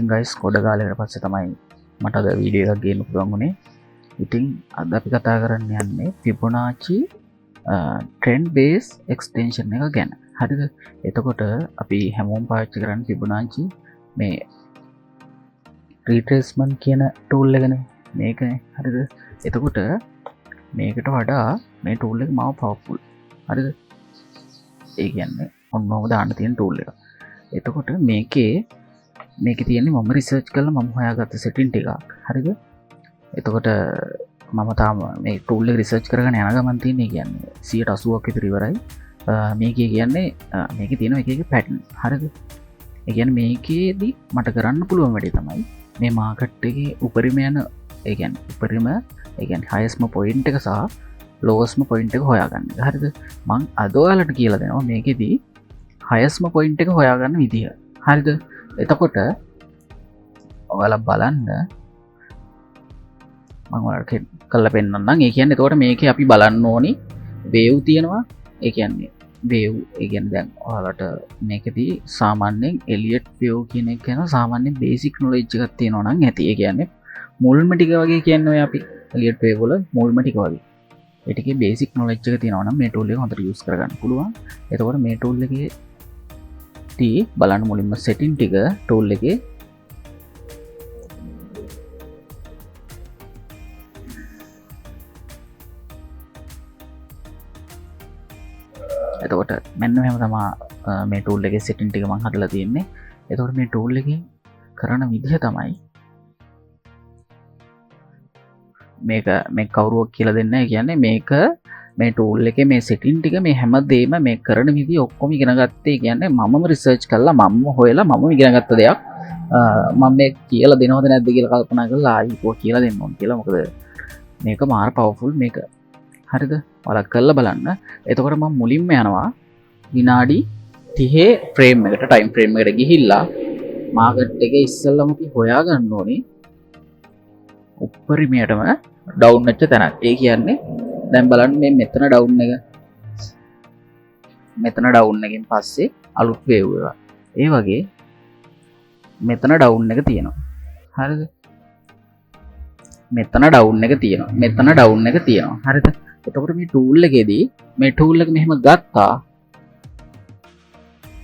ඉතින් ගයිස් ගොඩ කාලයකට පස්සේ තමයි මට අද වීඩියෝ එකක් ගේන්න පුළුවන් වුණේ. ඉතින් අද අපි කතා කරන්න යන්නේ Fibonacci trend base extension එක ගැන. හරිද? එතකොට අපි හැමෝම පාවිච්චි කරන්නේ Fibonacci මේ retracement කියන tool එකනේ. මේකනේ. හරිද? එතකොට මේකට වඩා මේ tool එක මාව powerful. හරිද? ඒ කියන්නේ ඔන්නෝම දාන්න තියෙන tool එක. එතකොට මේකේ තියෙන්නේ මම රිසර්ච් කරලා මම හොයාගත්ත setting ටිකක්. හරිද? එතකොට මම තාම මේ tool එක රිසර්ච් කරගෙන යන ගමන් තියෙන්නේ කියන්නේ 80%ක් විතර ඉවරයි. මේකේ කියන්නේ මේකේ තියෙන එක එක pattern. හරිද? ඒ කියන්නේ මේකේදී මට කරන්න පුළුවන් වැඩේ තමයි මේ මාකට් එකේ උපරිම යන ඒ කියන්නේ උපරිම ඒ කියන්නේ highest point එක සහ lowest point එක හොයාගන්න. හරිද? මම අද ඔයාලට කියලා දෙනවා මේකේදී highest point එක හොයාගන්න විදිහ. හරිද? එතකොට ඔයාලා බලන්න මම ඔයාලට කළා පෙන්නන්නම්. ඒ කියන්නේ එතකොට මේකේ අපි බලන්න ඕනි wave තියෙනවා. ඒ කියන්නේ wave ඒ කියන්නේ දැන් ඔයාලට මේකෙදී සාමාන්‍යයෙන් Elliott wave කියන එක ගැන සාමාන්‍ය basic knowledge එකක් තියෙනවා නම් ඇති. ඒ කියන්නේ මුල්ම ටික වගේ කියන්නේ ඔය අපි Elliott wave වල මුල්ම ටික වගේ. ඒ ටිකේ basic knowledge එක තියෙනවා නම් මේ tool එක හොඳට use කරගන්න පුළුවන්. එතකොට මේ tool එකේ බලන්න මුලින්ම setting ටික tool එකේ එතකොට මෙන්න මෙහෙම තමයි මේ tool එකේ setting ටික මම හදලා තියෙන්නේ. එතකොට මේ tool එකේ කරන විදිහ තමයි මේක කවුරුවක් කියලා දෙන්නේ නැහැ. කියන්නේ මේක මේ tool එකේ මේ setting ටික මේ හැමදේම මේ කරන විදිහ ඔක්කොම ඉගෙන ගත්තේ. කියන්නේ මමම රිසර්ච් කළා මමම හොයලා මමම ඉගෙන ගත්ත දෙයක්. මම මේ කියලා දෙනවද නැද්ද කියලා කල්පනා කරලා ආයිකෝ කියලා දෙන්න ඕන කියලා. මොකද මේක මාර පවර්ෆුල් මේක. හරිද? ඔයාලා කරලා බලන්න. එතකොට මම මුලින්ම යනවා විනාඩි 30 ෆ්‍රේම් එකට ටයිම් ෆ්‍රේම් එකට ගිහිල්ලා මාකට් එකේ ඉස්සෙල්ලාම අපි හොයා ගන්න ඕනේ උපරිමයටම ඩවුන් වෙච්ච තැනක්. ඒ කියන්නේ දැන් බලන්න මේ මෙතන ඩවුන් එක මෙතන ඩවුන් එකෙන් පස්සේ අලුත් වේව් එක. ඒ වගේ මෙතන ඩවුන් එක තියෙනවා. හරිද? මෙතන ඩවුන් එක තියෙනවා. මෙතන ඩවුන් එක තියෙනවා. හරිද? එතකොට මේ tool එකේදී මේ tool එක මෙහෙම ගත්තා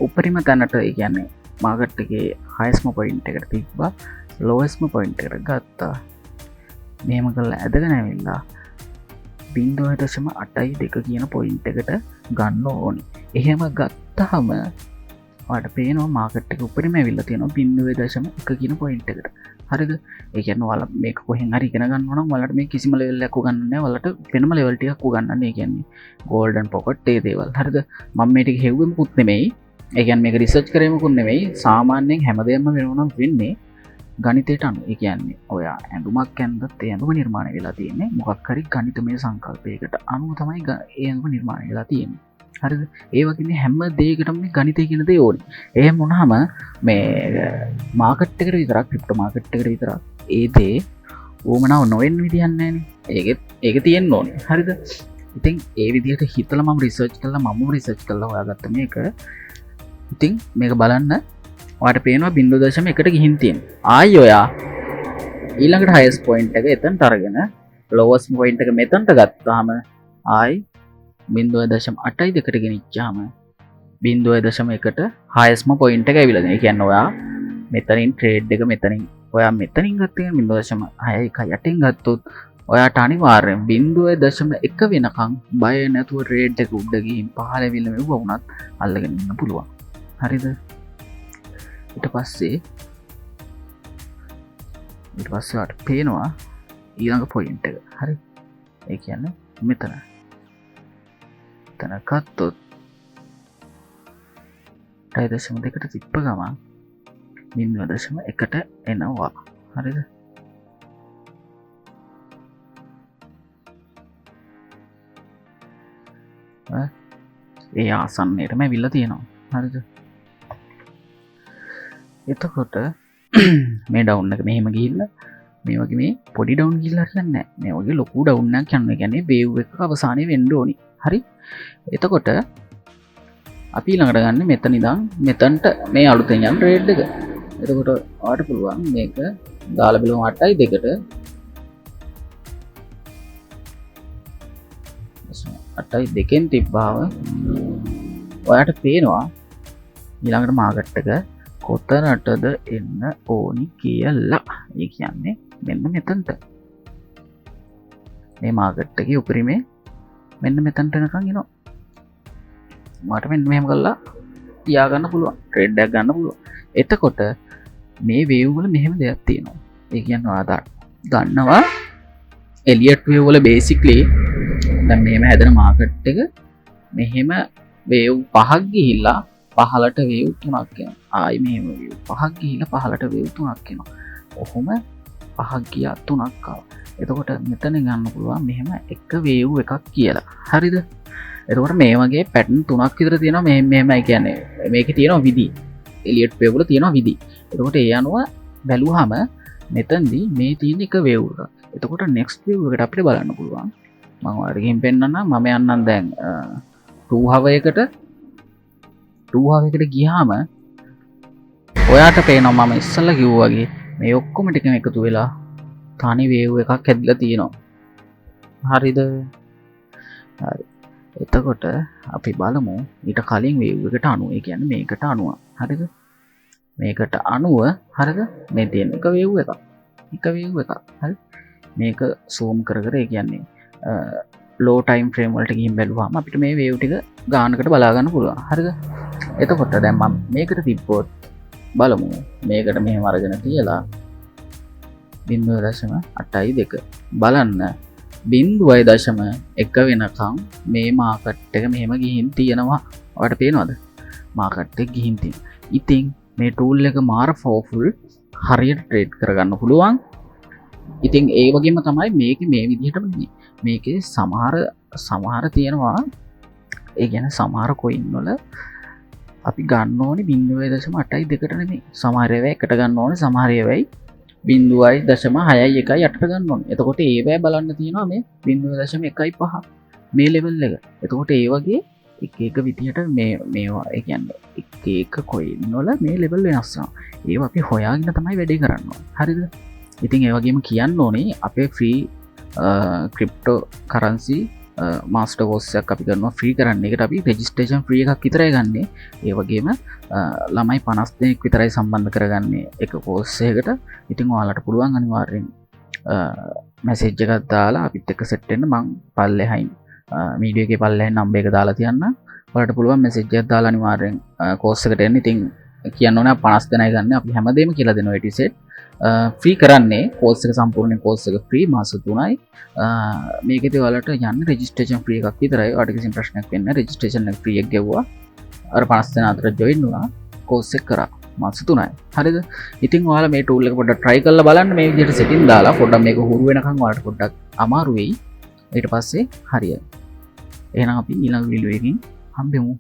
උපරිම තැනට. ඒ කියන්නේ මාකට් එකේ highest point එකට තිබ්බා lowest point එකට ගත්තා. මෙහෙම කරලා ඇදගෙන ඇවිල්ලා 0.82 කියන පොයින්ට් එකට ගන්න ඕනි. එහෙම ගත්තාම ඔයාලට පේනවා මාකට් එක උඩරින්ම ඇවිල්ලා තියෙනවා 0.1 කියන පොයින්ට් එකට. හරිද? ඒ කියන්නේ ඔයාලා මේක කොහෙන් හරි ඉගෙන ගන්නවා නම් ඔයාලට මේ කිසිම ලෙවල් එකක් උගන්නන්නේ නැහැ. ඔයාලට වෙනම ලෙවල් ටිකක් උගන්නන්නේ. ඒ කියන්නේ golden pocket ඒ දේවල්. හරිද? මම මේ ටික හෙව්වෙ මුකුත් නෙමෙයි. ඒ කියන්නේ මේක රිසර්ච් කරේ මුකුත් නෙමෙයි. සාමාන්‍යයෙන් හැමදේම වෙනවා නම් වෙන්නේ ගණිතයට අනුව. ඒ කියන්නේ ඔයා ඇඳුමක් ඇඳද්දත් ඒ ඇඳුම නිර්මාණය වෙලා තියෙන්නේ මොකක් හරි ගණිතමය සංකල්පයකට අනුව තමයි ඒ ඇඳුම නිර්මාණය වෙලා තියෙන්නේ. හරිද? ඒ වගේ මේ හැම දෙයකටම මේ ගණිතය කියන දේ ඕනේ. එහෙම වුණාම මේ මාකට් එකට විතරක් ක්‍රිප්ටෝ මාකට් එකට විතරක් ඒ දේ ඕමනාව නොවෙන්න විදියක් නැහැනේ. ඒක තියෙන්න ඕනේ. හරිද? ඉතින් ඒ විදිහට හිතලා මම රිසර්ච් කළා හොයාගත්ත මේක. ඉතින් මේක බලන්න ඔයාට පේනවා 0.1ට ගිහින් තියෙනවා. ආයි ඔයා ඊළඟට highest point එක එතනට අරගෙන lowest point එක මෙතනට ගත්තාම ආයි 0.82ට ගෙනිච්චාම 0.1ට highest point එක ඇවිල්ලා තියෙනවා. ඒ කියන්නේ ඔයා මෙතනින් trade එක මෙතනින් ගත්තේ 0.618න් ගත්තොත් ඔයාට අනිවාර්යෙන් 0.1 වෙනකන් බය නැතුව trade එක උඩ ගිහින් පහළ ඇවිල්ලා මෙව්ව වුණත් අල්ලගෙන ඉන්න පුළුවන්. හරිද? ඊට පස්සේ වට පේනවා ඊළඟ පොයින්ට් එක. හරි? ඒ කියන්නේ මෙතන ගත්තොත් 0.2ට තිබ්බ ගමන් 0.1ට එනවා. හරිද? ඒ ආසන්නයටම ඇවිල්ලා තියෙනවා. හරිද? එතකොට මේ ඩවුන් එක මෙහෙම ගිහිල්ලා මේ වගේ මේ පොඩි ඩවුන් ගිහිල්ලා හරියන්නේ නැහැ. මේ වගේ ලොකු ඩවුන් එකක් යනවා. ඒ කියන්නේ වේව් එකක අවසානයේ වෙන්න ඕනි. හරි? එතකොට අපි ළඟට ගන්න මෙතන ඉඳන් මෙතනට මේ අලුතෙන් යන රේඩ් එක. එතකොට ඔයාලට පුළුවන් මේක දාලා බලමු 8.2ට 8.2න් තිබ්බාම ඔයාලට පේනවා ඊළඟට මාකට් එක කොතනටද එන්න ඕනි කියලා. ඒ කියන්නේ මෙන්න මෙතනට. මේ මාකට් එකේ උපරිමේ මෙන්න මෙතනට එනකන් එනවා. මට මෙන්න මෙහෙම කරලා තියා ගන්න පුළුවන්. ට්‍රේඩ් එකක් ගන්න පුළුවන්. එතකොට මේ වේව් වල මෙහෙම දෙයක් තියෙනවා. ඒ කියන්නේ ඔයා ගන්නවා එලියට් වේව් වල බේසික්ලි දැන් මෙහෙම හැදෙන මාකට් එක මෙහෙම වේව් පහක් ගිහිල්ලා පහලට වේව් තුනක් එනවා. ආයි මෙහෙම වේව් පහක් ගිහිල්ලා පහලට වේව් තුනක් එනවා. ඔහොම පහක් ගියා තුනක් ආවා. එතකොට මෙතන ගන්න පුළුවන් මෙහෙම එක වේව් එකක් කියලා. හරිද? එතකොට මේ වගේ පැටර්න් තුනක් විතර තියෙනවා. මෙහෙමයි කියන්නේ. මේකේ තියෙනවා විදි. එලියට් වේව් වල තියෙනවා විදි. එතකොට ඒ අනුව බැලුවාම මෙතනදී මේ තියෙන එක වේව් එක. එතකොට next වේව් එකට අපිට බලන්න පුළුවන්. මම ඔයාලට ගිහින් පෙන්නන්නම්. මම යන්නම් දැන් 2 hour එකට 2 hour එකට ගියාම ඔයාට පේනවා මම ඉස්සෙල්ලා කිව්වා වගේ මේ ඔක්කොම ටික එකතු වෙලා තනි වේව් එකක් හැදිලා තියෙනවා. හරිද? හරි. එතකොට අපි බලමු ඊට කලින් වේව් එකට අනුව. ඒ කියන්නේ මේකට අනුව. හරිද? මේකට අනුව හරිද? මේ තියෙන එක වේව් එකක්. එක වේව් එකක්. හරි. මේක zoom කර කර ඒ කියන්නේ low time frame වලට ගිහින් බැලුවාම අපිට මේ වේව් ටික ගානකට බලා ගන්න පුළුවන්. හරිද? එතකොට දැන් මම මේකට තිබ්බොත් බලමු මේකට මෙහෙම අරගෙන තියලා 0.82 බලන්න 0.1 වෙනකම් මේ මාකට් එක මෙහෙම ගිහින් තියෙනවා. ඔයාලට පේනවද? මාකට් එක ගිහින් තියෙනවා. ඉතින් මේ ටූල් එක මාර පවර්ෆුල්, හරියට ට්‍රේඩ් කරගන්න පුළුවන්. ඉතින් ඒ වගේම තමයි මේකේ මේ විදිහටම මේකේ සමහර තියෙනවා. ඒ කියන්නේ සමහර කොයින් වල අපි ගන්න ඕනේ 0.82ට නෙමෙයි. සමහර ඒවා එකට ගන්න ඕනේ, සමහර ඒවායි 0.618ට ගන්න ඕනේ. එතකොට ඒවා බලන්න තියෙනවා මේ 0.15 මේ ලෙවල් එක. එතකොට ඒ වගේ එක විදිහට මේවා ඒ කියන්නේ එක කොයින් වල මේ ලෙවල් වෙනස් වෙනවා. ඒවා අපි හොයාගෙන තමයි වැඩේ කරන්න ඕනේ. හරිද? ඉතින් ඒ වගේම කියන්න ඕනේ අපේ ෆ්‍රී ක්‍රිප්ටෝ කරන්සි මාස්ටර් කෝස් එකක් අපි කරනවා ෆ්‍රී කරන්න. ඒකට අපි රෙජිස්ට්‍රේෂන් ෆ්‍රී එකක් විතරයි ගන්නෙ. ඒ වගේම ළමයි 50 දෙනෙක් විතරයි සම්බන්ධ කරගන්නේ එක කෝස් එකකට. ඉතින් ඔයාලට පුළුවන් අනිවාර්යෙන් මැසේජ් එකක් දාලා අපිත් එක්ක සෙට් වෙන්න. මම පල්ලෙහායින් වීඩියෝ එකේ පල්ලෙහායින් නම්බර් එක දාලා තියන්න. ඔයාලට පුළුවන් මැසේජ් එකක් දාලා අනිවාර්යෙන් කෝස් එකට එන්න. ඉතින් කියන්න ඕනේ 50 දෙනයි ගන්න. අපි හැමදේම කියලා දෙනවා ඒ ටිසෙට්. ෆ්‍රී කරන්නේ කෝස් එක සම්පූර්ණ කෝස් එක ෆ්‍රී මාස 3යි. මේකෙදි ඔයාලට යන්න රෙජිස්ට්‍රේෂන් ෆ්‍රී එකක් විතරයි. ඔයාලට කිසිම ප්‍රශ්නයක් වෙන්නේ නැහැ. රෙජිස්ට්‍රේෂන් එක ෆ්‍රී එක ගෙවුවා. අර 50 දෙනා අතර ජොයින් වුණා. කෝස් එක කරා මාස 3යි. හරිද? ඉතින් ඔයාලා මේ ටූල් එක පොඩ්ඩක් try කරලා බලන්න. මේ විදිහට සෙටින් දාලා පොඩ්ඩක් මේක හුරු වෙනකන් ඔයාලට පොඩ්ඩක් අමාරු වෙයි. ඊට පස්සේ හරියයි. එහෙනම් අපි ඊළඟ වීඩියෝ එකකින් හම්බෙමු.